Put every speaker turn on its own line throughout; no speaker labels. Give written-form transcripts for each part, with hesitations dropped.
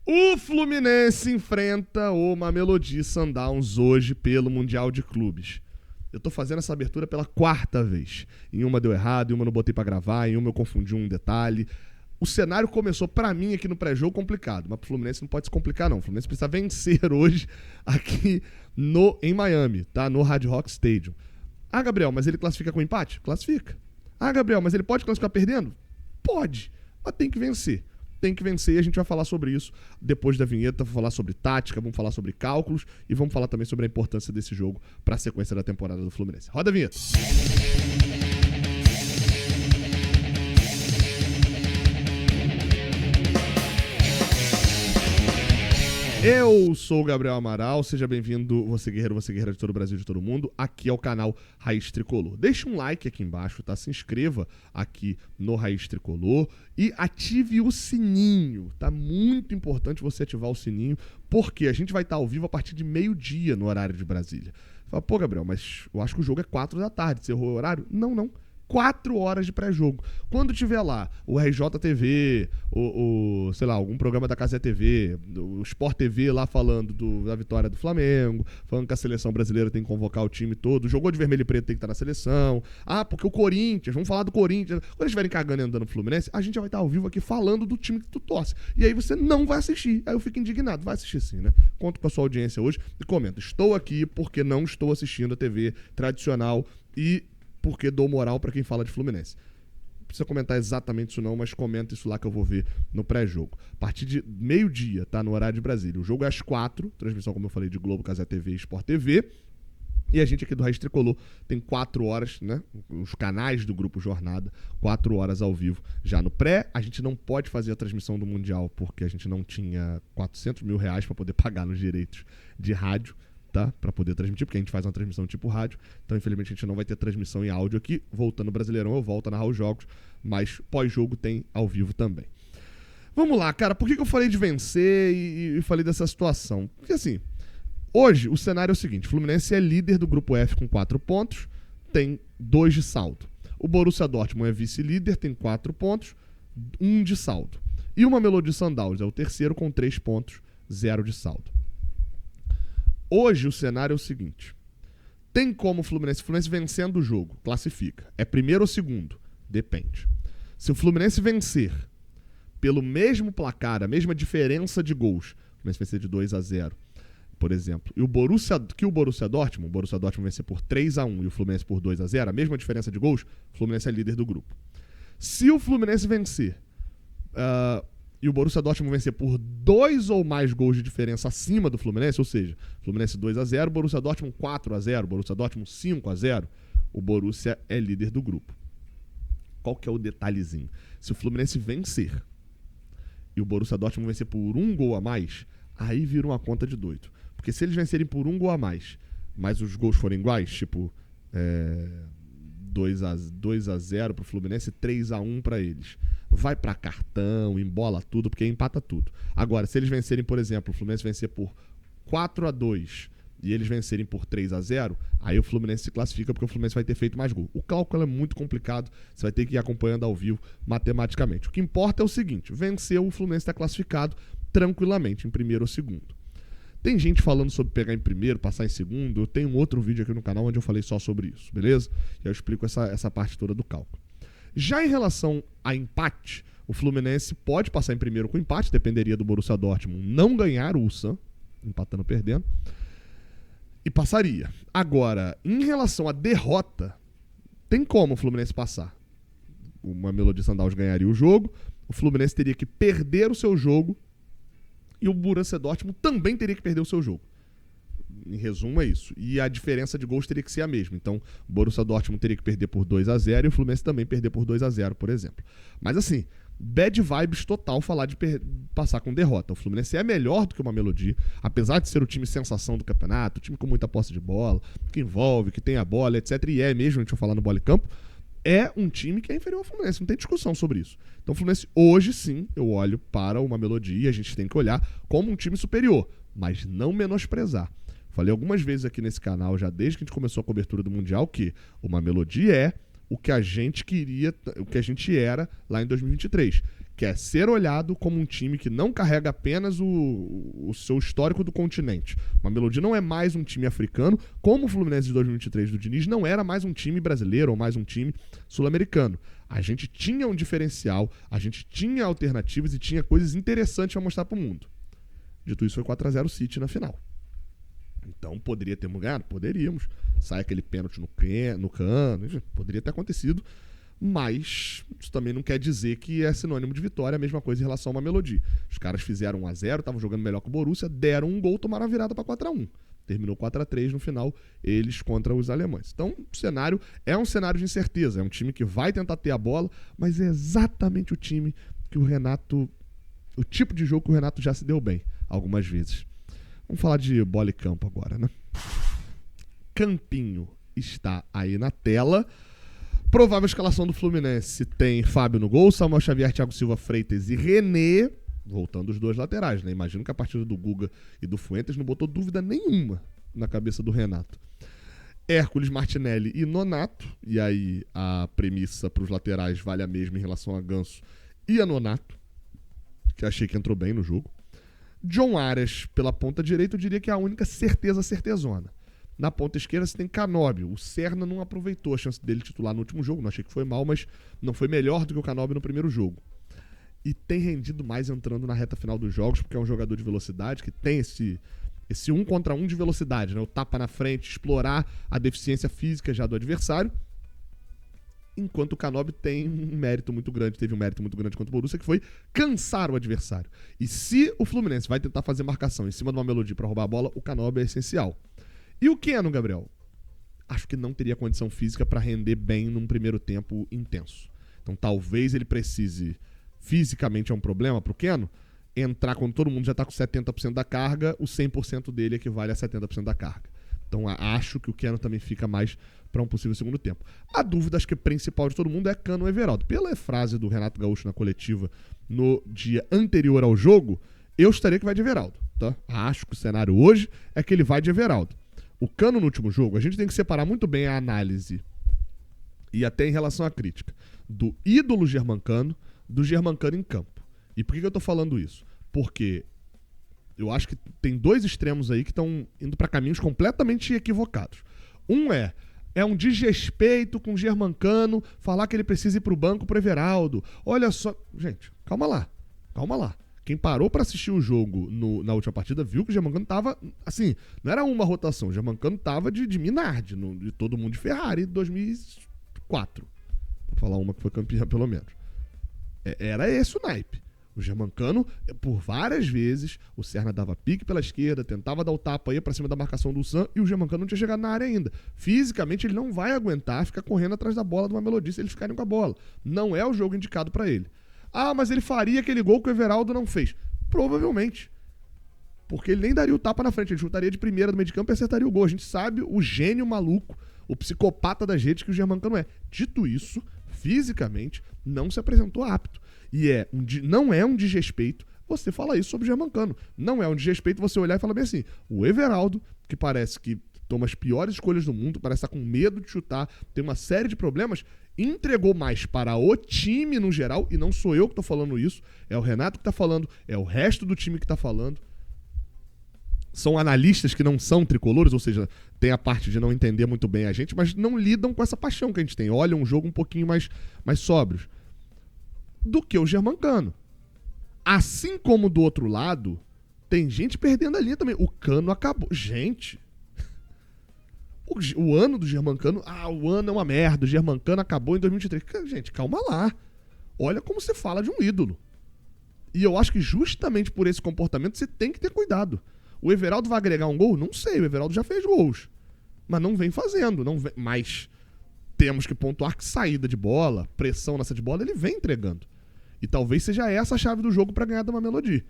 O Fluminense enfrenta o Mamelodi Sundowns hoje pelo Mundial de Clubes. Eu tô fazendo essa abertura pela quarta vez. Em uma deu errado, em uma eu não botei pra gravar, em uma eu confundi um detalhe. O cenário começou, pra mim, aqui no pré-jogo, complicado. Mas pro Fluminense não pode se complicar, não. O Fluminense precisa vencer hoje aqui em Miami, tá? No Hard Rock Stadium. Ah, Gabriel, mas ele classifica com empate? Classifica. Ah, Gabriel, mas ele pode classificar perdendo? Pode. Mas tem que vencer. Tem que vencer e a gente vai falar sobre isso depois da vinheta. Vamos falar sobre tática, vamos falar sobre cálculos e vamos falar também sobre a importância desse jogo para a sequência da temporada do Fluminense. Roda a vinheta. Eu sou o Gabriel Amaral, seja bem-vindo, você guerreira de todo o Brasil, de todo mundo, aqui é o canal Raiz Tricolor. Deixe um like aqui embaixo, tá? Se inscreva aqui no Raiz Tricolor e ative o sininho, tá? Muito importante você ativar o sininho, porque a gente vai estar ao vivo a partir de meio-dia no horário de Brasília. Fala, pô, Gabriel, mas eu acho que o jogo é 4 da tarde, você errou o horário? Não. 4 horas de pré-jogo. Quando tiver lá o RJTV, sei lá, algum programa da Casa TV, o Sport TV lá falando da vitória do Flamengo, falando que a seleção brasileira tem que convocar o time todo, jogou de vermelho e preto, tem que estar na seleção. Ah, porque o Corinthians, vamos falar do Corinthians. Quando eles estiverem cagando e andando no Fluminense, a gente vai estar ao vivo aqui falando do time que tu torce. E aí você não vai assistir. Aí eu fico indignado. Vai assistir sim, né? Conto com a sua audiência hoje e comenta. Estou aqui porque não estou assistindo a TV tradicional e porque dou moral pra quem fala de Fluminense. Não precisa comentar exatamente isso não, mas comenta isso lá que eu vou ver no pré-jogo. A partir de meio-dia, tá? No horário de Brasília. O jogo é às 4, transmissão, como eu falei, de Globo, Casa TV e Sport TV. E a gente aqui do Raiz Tricolor tem 4 horas, né? Os canais do Grupo Jornada, 4 horas ao vivo já no pré. A gente não pode fazer a transmissão do Mundial porque a gente não tinha R$400 mil pra poder pagar nos direitos de rádio, tá? Para poder transmitir, porque a gente faz uma transmissão tipo rádio, então infelizmente a gente não vai ter transmissão em áudio aqui. Voltando no Brasileirão, eu volto a narrar os jogos, mas pós-jogo tem ao vivo também. Vamos lá, cara, por que eu falei de vencer e falei dessa situação? Porque assim, hoje o cenário é o seguinte: o Fluminense é líder do grupo F com 4 pontos, tem 2 de saldo. O Borussia Dortmund é vice-líder, tem 4 pontos, 1 de saldo. E o Mamelodi Sundowns é o terceiro com 3 pontos, 0 de saldo. Hoje o cenário é o seguinte: tem como o Fluminense vencendo o jogo, classifica. É primeiro ou segundo? Depende. Se o Fluminense vencer pelo mesmo placar, a mesma diferença de gols, o Fluminense vencer de 2-0, por exemplo, e o Borussia Dortmund vencer por 3-1 e o Fluminense por 2-0, a mesma diferença de gols, o Fluminense é líder do grupo. Se o Fluminense vencer e o Borussia Dortmund vencer por 2 ou mais gols de diferença acima do Fluminense, ou seja, Fluminense 2-0, Borussia Dortmund 4-0, Borussia Dortmund 5-0, o Borussia é líder do grupo. Qual que é o detalhezinho? Se o Fluminense vencer e o Borussia Dortmund vencer por 1 gol a mais, aí vira uma conta de doido. Porque se eles vencerem por 1 gol a mais, mas os gols forem iguais, tipo 2-0 pro Fluminense, 3-1 pra eles, vai pra cartão, embola tudo, porque empata tudo. Agora, se eles vencerem, por exemplo, o Fluminense vencer por 4-2 e eles vencerem por 3-0, aí o Fluminense se classifica porque o Fluminense vai ter feito mais gol. O cálculo é muito complicado, você vai ter que ir acompanhando ao vivo matematicamente. O que importa é o seguinte: venceu, o Fluminense está classificado tranquilamente em primeiro ou segundo. Tem gente falando sobre pegar em primeiro, passar em segundo. Eu tenho um outro vídeo aqui no canal onde eu falei só sobre isso, beleza? E eu explico essa parte toda do cálculo. Já em relação a empate, o Fluminense pode passar em primeiro com empate, dependeria do Borussia Dortmund não ganhar o Ulsan, empatando ou perdendo, e passaria. Agora, em relação à derrota, tem como o Fluminense passar. O Mamelodi Sundowns ganharia o jogo, o Fluminense teria que perder o seu jogo e o Borussia Dortmund também teria que perder o seu jogo. Em resumo, é isso. E a diferença de gols teria que ser a mesma. Então, o Borussia Dortmund teria que perder por 2-0 e o Fluminense também perder por 2-0, por exemplo. Mas assim, bad vibes total falar de passar com derrota. O Fluminense é melhor do que o Mamelodi, apesar de ser o time sensação do campeonato, o time com muita posse de bola, que envolve, que tem a bola, etc. E é mesmo, a gente vai falar no Bola e Campo, é um time que é inferior ao Fluminense, não tem discussão sobre isso. Então o Fluminense, hoje sim, eu olho para o Mamelodi e a gente tem que olhar como um time superior, mas não menosprezar. Falei algumas vezes aqui nesse canal, já desde que a gente começou a cobertura do Mundial, que o Mamelodi é o que a gente queria, o que a gente era lá em 2023, que é ser olhado como um time que não carrega apenas o seu histórico do continente. O Mamelodi não é mais um time africano, como o Fluminense de 2023 do Diniz não era mais um time brasileiro ou mais um time sul-americano. A gente tinha um diferencial, a gente tinha alternativas e tinha coisas interessantes para mostrar para o mundo. Dito isso, foi 4-0 o City na final. Então, poderia termos ganhado? Poderíamos. Sai aquele pênalti no Cano, enfim, poderia ter acontecido. Mas isso também não quer dizer que é sinônimo de vitória, a mesma coisa em relação a uma Mamelodi. Os caras fizeram 1-0, estavam jogando melhor que o Borussia, deram um gol, tomaram a virada para 4-1. Terminou 4-3 no final, eles contra os alemães. Então, o cenário é um cenário de incerteza. É um time que vai tentar ter a bola, mas é exatamente o time que o Renato... O tipo de jogo que o Renato já se deu bem algumas vezes. Vamos falar de bola e campo agora, né? Campinho está aí na tela. Provável escalação do Fluminense tem Fábio no gol, Samuel Xavier, Thiago Silva, Freitas e René, voltando os dois laterais, né? Imagino que a partida do Guga e do Fuentes não botou dúvida nenhuma na cabeça do Renato. Hércules, Martinelli e Nonato, e aí a premissa para os laterais vale a mesma em relação a Ganso e a Nonato, que achei que entrou bem no jogo. John Arias pela ponta direita, eu diria que é a única certezona. Na ponta esquerda você tem Canóbio. O Serna não aproveitou a chance dele titular no último jogo. Não achei que foi mal, mas não foi melhor do que o Canóbio no primeiro jogo. E tem rendido mais entrando na reta final dos jogos, porque é um jogador de velocidade que tem esse 1 contra 1 de velocidade, né? O tapa na frente, explorar a deficiência física já do adversário. Enquanto o Canóbio tem um mérito muito grande, teve um mérito muito grande contra o Borussia, que foi cansar o adversário. E se o Fluminense vai tentar fazer marcação em cima de uma Mamelodi para roubar a bola, o Canóbio é essencial. E o Keno, Gabriel? Acho que não teria condição física para render bem num primeiro tempo intenso. Então talvez ele precise, fisicamente é um problema pro Keno, entrar quando todo mundo já tá com 70% da carga, o 100% dele equivale a 70% da carga. Então acho que o Keno também fica mais para um possível segundo tempo. A dúvida, acho que principal de todo mundo é Cano ou Everaldo. Pela frase do Renato Gaúcho na coletiva no dia anterior ao jogo, eu estaria que vai de Everaldo. Tá? Acho que o cenário hoje é que ele vai de Everaldo. O Cano no último jogo, a gente tem que separar muito bem a análise e até em relação à crítica do ídolo Germancano do Germancano em campo. E por que eu tô falando isso? Porque eu acho que tem dois extremos aí que estão indo para caminhos completamente equivocados. Um é um desrespeito com o Germancano falar que ele precisa ir pro banco pro Everaldo. Olha só... Gente, calma lá. Quem parou pra assistir o jogo na última partida viu que o Germancano tava, assim, não era uma rotação, o Germancano tava de Minardi, de todo mundo de Ferrari, 2004. Vou falar uma que foi campeã, pelo menos. Era esse o naipe. O Germancano, por várias vezes, o Serna dava pique pela esquerda, tentava dar o tapa, ia pra cima da marcação do Sam, e o Germancano não tinha chegado na área ainda. Fisicamente, ele não vai aguentar ficar correndo atrás da bola de uma Mamelodi se eles ficarem com a bola. Não é o jogo indicado pra ele. Ah, mas ele faria aquele gol que o Everaldo não fez. Provavelmente. Porque ele nem daria o tapa na frente, ele chutaria de primeira do meio de campo e acertaria o gol. A gente sabe o gênio maluco, o psicopata das redes que o Germancano é. Dito isso, fisicamente, não se apresentou apto. E não é um desrespeito você falar isso sobre o Germancano. Não é um desrespeito você olhar e falar bem assim, o Everaldo, que parece que toma as piores escolhas do mundo, parece estar com medo de chutar, tem uma série de problemas, entregou mais para o time no geral, e não sou eu que estou falando isso, é o Renato que está falando, é o resto do time que está falando. São analistas que não são tricolores, ou seja, tem a parte de não entender muito bem a gente, mas não lidam com essa paixão que a gente tem. Olham um jogo um pouquinho mais sóbrios do que o Germancano. Assim como do outro lado, tem gente perdendo a linha também. O Cano acabou. Gente, o ano do Germancano, o ano é uma merda, o Germancano acabou em 2023. Gente, calma lá. Olha como você fala de um ídolo. E eu acho que justamente por esse comportamento você tem que ter cuidado. O Everaldo vai agregar um gol? Não sei, o Everaldo já fez gols. Mas não vem fazendo. Mas temos que pontuar que saída de bola, pressão nessa de bola, ele vem entregando. E talvez seja essa a chave do jogo para ganhar da Mamelodi.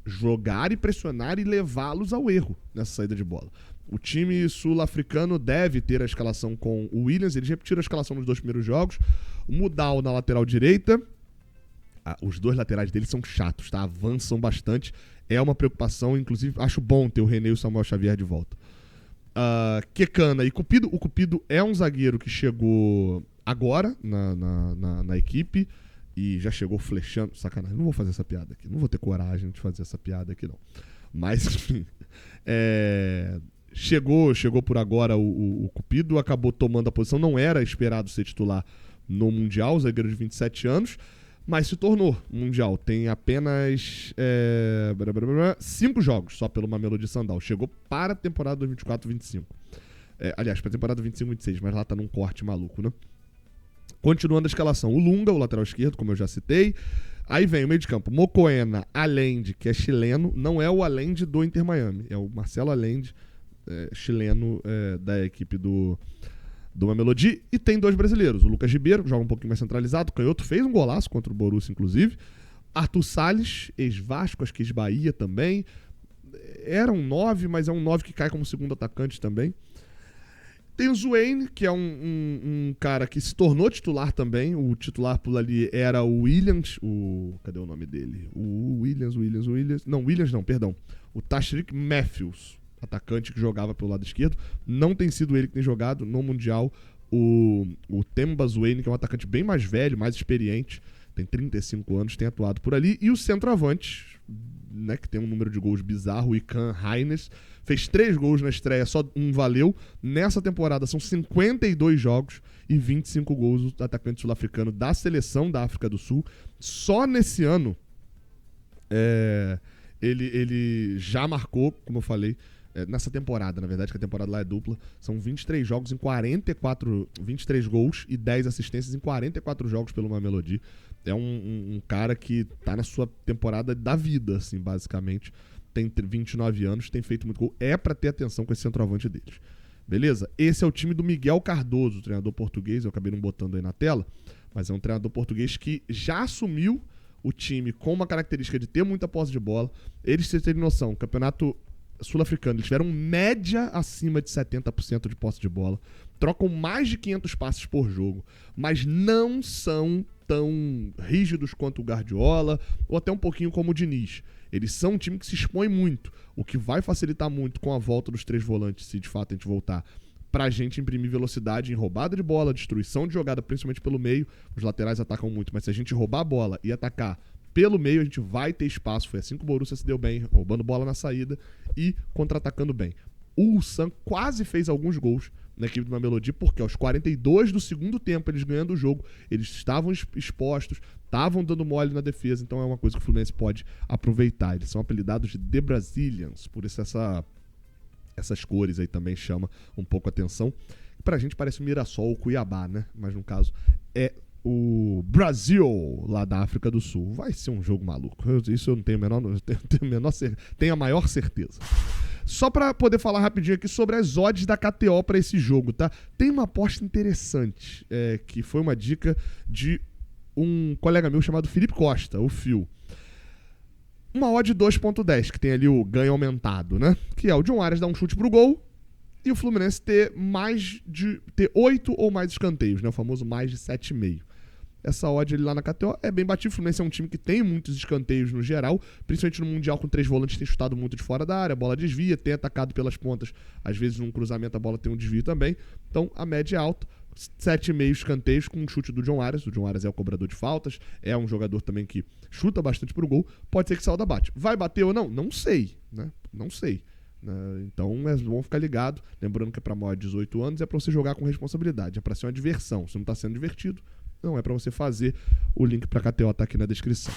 Jogar e pressionar e levá-los ao erro nessa saída de bola. O time sul-africano deve ter a escalação com o Williams. Eles repetiram a escalação nos 2 primeiros jogos. O Mudal na lateral direita. Os 2 laterais deles são chatos, tá? Avançam bastante. É uma preocupação. Inclusive, acho bom ter o René e o Samuel Xavier de volta. Quecana e Cupido. O Cupido é um zagueiro que chegou agora na equipe. e já chegou flechando. Sacanagem, não vou fazer essa piada aqui. Não vou ter coragem de fazer essa piada aqui, não. Mas, enfim. Chegou por agora o Cupido, acabou tomando a posição. Não era esperado ser titular no Mundial, zagueiro de 27 anos, mas se tornou Mundial. Tem apenas 5 jogos só pelo Mamelodi Sundowns. Chegou para a temporada 2024-25. Aliás, para a temporada 25-26, mas lá tá num corte maluco, né? Continuando a escalação, o Lunga, o lateral esquerdo, como eu já citei. Aí vem o meio de campo, Mokoena, Allende, que é chileno. Não é o Allende do Inter Miami, é o Marcelo Allende, chileno, da equipe do Mamelodi. E tem 2 brasileiros, o Lucas Ribeiro, que joga um pouquinho mais centralizado, canhoto, fez um golaço contra o Borussia, inclusive. Arthur Salles, ex-Vasco, acho que ex-Bahia também. Era um 9, mas é um 9 que cai como segundo atacante também. Tem o Zwain, que é um cara que se tornou titular também. O titular por ali era o Williams. Cadê o nome dele? O Williams. Não, Williams não, perdão. O Tashrik Matthews, atacante que jogava pelo lado esquerdo. Não tem sido ele que tem jogado no Mundial. O Themba Zwain, que é um atacante bem mais velho, mais experiente. Tem 35 anos, tem atuado por ali. E o centroavante, né, que tem um número de gols bizarro, o Ikan Haines, fez 3 gols na estreia, só um valeu. Nessa temporada são 52 jogos e 25 gols do atacante sul-africano da seleção da África do Sul. Só nesse ano ele já marcou, como eu falei, nessa temporada, na verdade, que a temporada lá é dupla, são 23 jogos em 23 gols e 10 assistências em 44 jogos pelo Mamelodi. É um cara que tá na sua temporada da vida, assim, basicamente. Tem 29 anos, tem feito muito gol. É pra ter atenção com esse centroavante deles. Beleza? Esse é o time do Miguel Cardoso, treinador português. Eu acabei não botando aí na tela, mas é um treinador português que já assumiu o time com uma característica de ter muita posse de bola. Eles, vocês terem noção, o campeonato sul-africano, eles tiveram média acima de 70% de posse de bola. Trocam mais de 500 passes por jogo, mas não são tão rígidos quanto o Guardiola, ou até um pouquinho como o Diniz. Eles são um time que se expõe muito, o que vai facilitar muito com a volta dos 3 volantes, se de fato a gente voltar, pra gente imprimir velocidade em roubada de bola, destruição de jogada, principalmente pelo meio. Os laterais atacam muito, mas se a gente roubar a bola e atacar pelo meio, a gente vai ter espaço. Foi assim que o Borussia se deu bem, roubando bola na saída e contra-atacando bem. O Ulsan quase fez alguns gols na equipe do Mamelodi, porque aos 42 do segundo tempo, eles ganhando o jogo, eles estavam expostos, estavam dando mole na defesa, então é uma coisa que o Fluminense pode aproveitar. Eles são apelidados de The Brazilians, por isso essas cores aí também chamam um pouco a atenção. Pra gente parece o Mirassol ou o Cuiabá, né? Mas no caso é o Brasil, lá da África do Sul. Vai ser um jogo maluco. Isso eu não tenho tenho a maior certeza. Só pra poder falar rapidinho aqui sobre as odds da KTO pra esse jogo, tá? Tem uma aposta interessante, que foi uma dica de um colega meu chamado Felipe Costa, o Phil. Uma odd 2.10, que tem ali o ganho aumentado, né? Que é o John Arias dar um chute pro gol e o Fluminense ter 8 ou mais escanteios, né? O famoso mais de 7,5. Essa odd ali lá na KTO é bem batida. O Fluminense é um time que tem muitos escanteios no geral, principalmente no Mundial com 3 volantes, tem chutado muito de fora da área, a bola desvia, tem atacado pelas pontas, às vezes num cruzamento a bola tem um desvio também. Então a média é alta, 7,5 escanteios com um chute do John Arias. O John Arias é o cobrador de faltas, é um jogador também que chuta bastante pro gol, pode ser que saia da bate. Vai bater ou não? Não sei, né? Não sei. Então é bom ficar ligado, lembrando que é pra maior de 18 anos, é pra você jogar com responsabilidade, é pra ser uma diversão. Se não tá sendo divertido, não é pra você fazer. O link pra KTO tá aqui na descrição.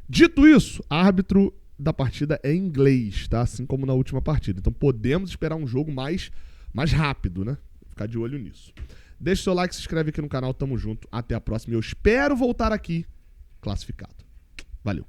Dito isso, árbitro da partida é inglês, tá? Assim como na última partida. Então podemos esperar um jogo mais rápido, né? Ficar de olho nisso. Deixa o seu like, se inscreve aqui no canal, tamo junto. Até a próxima e eu espero voltar aqui classificado. Valeu.